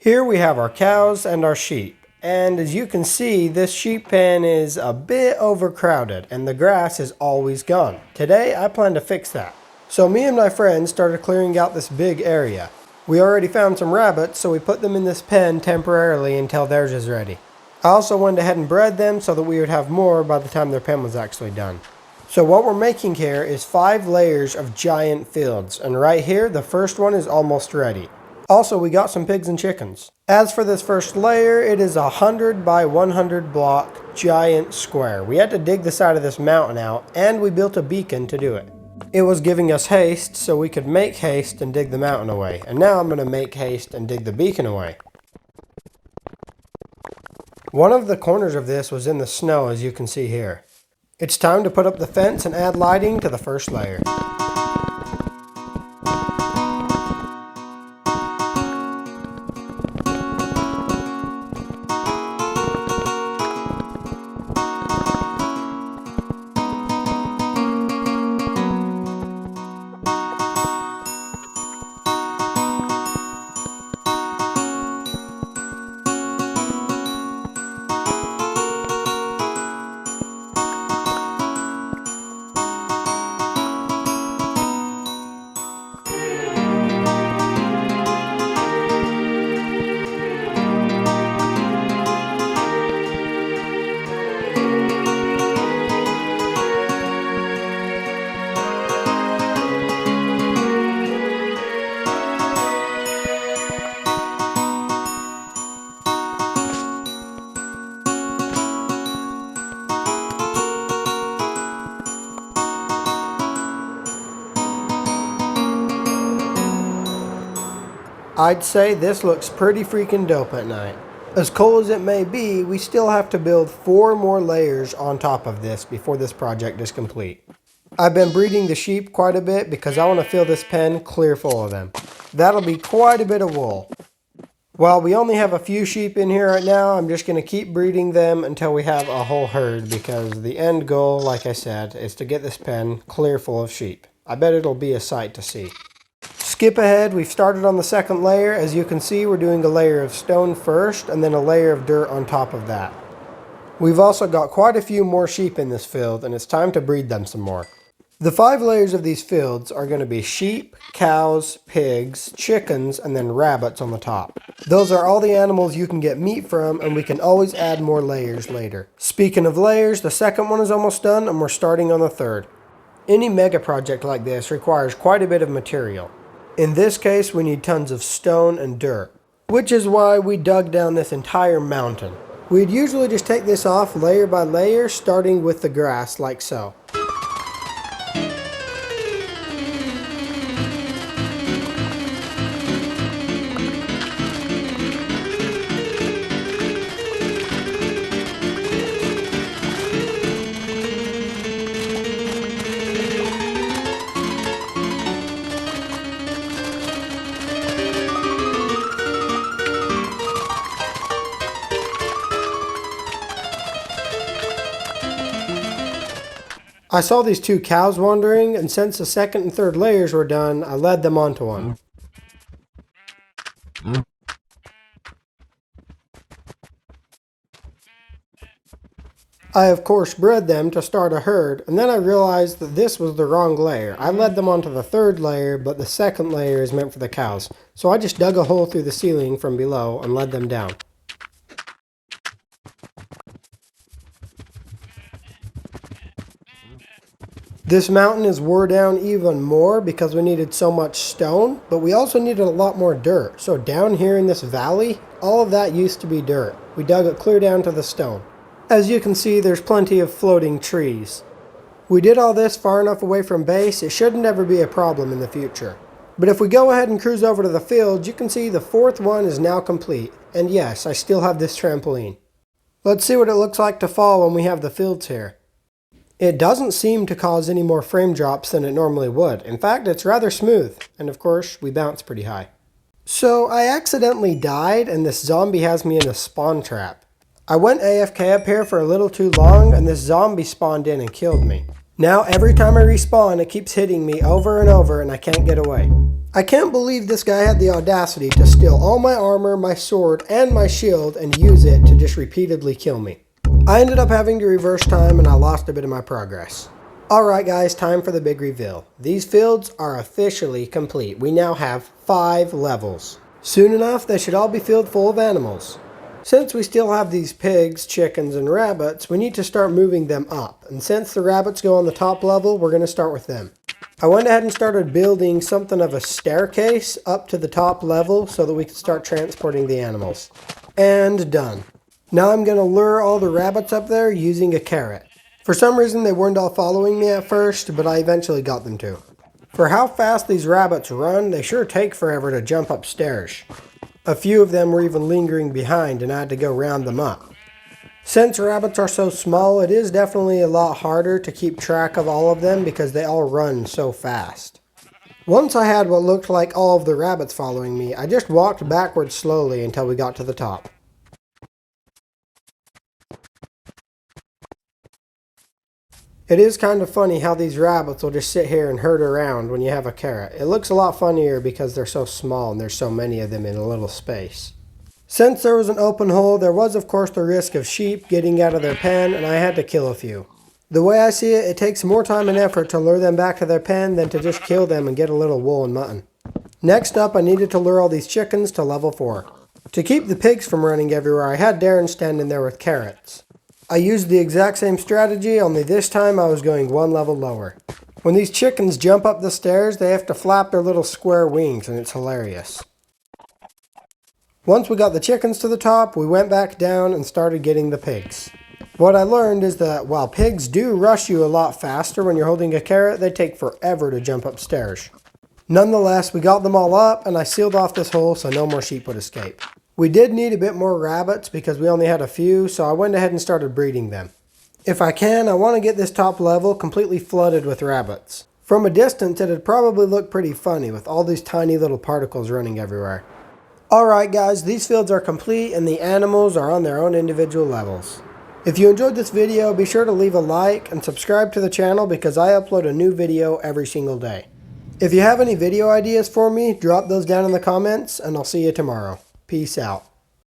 Here we have our cows and our sheep. And as you can see, this sheep pen is a bit overcrowded and the grass is always gone. Today I plan to fix that. So me and my friends started clearing out this big area. We already found some rabbits, so we put them in this pen temporarily until theirs is ready. I also went ahead and bred them so that we would have more by the time their pen was actually done. So what we're making here is 5 layers of giant fields, and right here the first one is almost ready. Also, we got some pigs and chickens. As for this first layer, it is a 100 by 100 block giant square. We had to dig the side of this mountain out, and we built a beacon to do it. It was giving us haste, so we could make haste and dig the mountain away. And now I'm going to make haste and dig the beacon away. One of the corners of this was in the snow, as you can see here. It's time to put up the fence and add lighting to the first layer. I'd say this looks pretty freaking dope at night. As cool as it may be, we still have to build 4 more layers on top of this before this project is complete. I've been breeding the sheep quite a bit because I want to fill this pen clear full of them. That'll be quite a bit of wool. While we only have a few sheep in here right now, I'm just going to keep breeding them until we have a whole herd because the end goal, like I said, is to get this pen clear full of sheep. I bet it'll be a sight to see. Skip ahead, we've started on the second layer. As you can see, we're doing a layer of stone first and then a layer of dirt on top of that. We've also got quite a few more sheep in this field and it's time to breed them some more. The 5 layers of these fields are going to be sheep, cows, pigs, chickens, and then rabbits on the top. Those are all the animals you can get meat from, and we can always add more layers later. Speaking of layers, the second one is almost done and we're starting on the third. Any mega project like this requires quite a bit of material. In this case, we need tons of stone and dirt, which is why we dug down this entire mountain. We'd usually just take this off layer by layer, starting with the grass like so. I saw these 2 cows wandering, and since the second and third layers were done, I led them onto one. I of course bred them to start a herd, and then I realized that this was the wrong layer. I led them onto the third layer, but the second layer is meant for the cows. So I just dug a hole through the ceiling from below and led them down. This mountain is wore down even more because we needed so much stone, but we also needed a lot more dirt. So down here in this valley, all of that used to be dirt. We dug it clear down to the stone. As you can see, there's plenty of floating trees. We did all this far enough away from base, it shouldn't ever be a problem in the future. But if we go ahead and cruise over to the fields, you can see the 4th one is now complete. And yes, I still have this trampoline. Let's see what it looks like to fall when we have the fields here. It doesn't seem to cause any more frame drops than it normally would. In fact, it's rather smooth, and of course, we bounce pretty high. So I accidentally died, and this zombie has me in a spawn trap. I went AFK up here for a little too long, and this zombie spawned in and killed me. Now every time I respawn, it keeps hitting me over and over, and I can't get away. I can't believe this guy had the audacity to steal all my armor, my sword, and my shield and use it to just repeatedly kill me. I ended up having to reverse time and I lost a bit of my progress. Alright guys, time for the big reveal. These fields are officially complete. We now have 5 levels. Soon enough, they should all be filled full of animals. Since we still have these pigs, chickens, and rabbits, we need to start moving them up. And since the rabbits go on the top level, we're going to start with them. I went ahead and started building something of a staircase up to the top level so that we could start transporting the animals. And done. Now I'm going to lure all the rabbits up there using a carrot. For some reason they weren't all following me at first, but I eventually got them to. For how fast these rabbits run, they sure take forever to jump upstairs. A few of them were even lingering behind and I had to go round them up. Since rabbits are so small, it is definitely a lot harder to keep track of all of them because they all run so fast. Once I had what looked like all of the rabbits following me, I just walked backwards slowly until we got to the top. It is kind of funny how these rabbits will just sit here and herd around when you have a carrot. It looks a lot funnier because they're so small and there's so many of them in a little space. Since there was an open hole, there was of course the risk of sheep getting out of their pen and I had to kill a few. The way I see it, it takes more time and effort to lure them back to their pen than to just kill them and get a little wool and mutton. Next up, I needed to lure all these chickens to level 4. To keep the pigs from running everywhere, I had Darren standing there with carrots. I used the exact same strategy, only this time I was going 1 level lower. When these chickens jump up the stairs, they have to flap their little square wings and it's hilarious. Once we got the chickens to the top, we went back down and started getting the pigs. What I learned is that while pigs do rush you a lot faster when you're holding a carrot, they take forever to jump upstairs. Nonetheless, we got them all up and I sealed off this hole so no more sheep would escape. We did need a bit more rabbits because we only had a few, so I went ahead and started breeding them. If I can, I want to get this top level completely flooded with rabbits. From a distance, it'd probably look pretty funny with all these tiny little particles running everywhere. Alright guys, these fields are complete and the animals are on their own individual levels. If you enjoyed this video, be sure to leave a like and subscribe to the channel because I upload a new video every single day. If you have any video ideas for me, drop those down in the comments and I'll see you tomorrow. Peace out.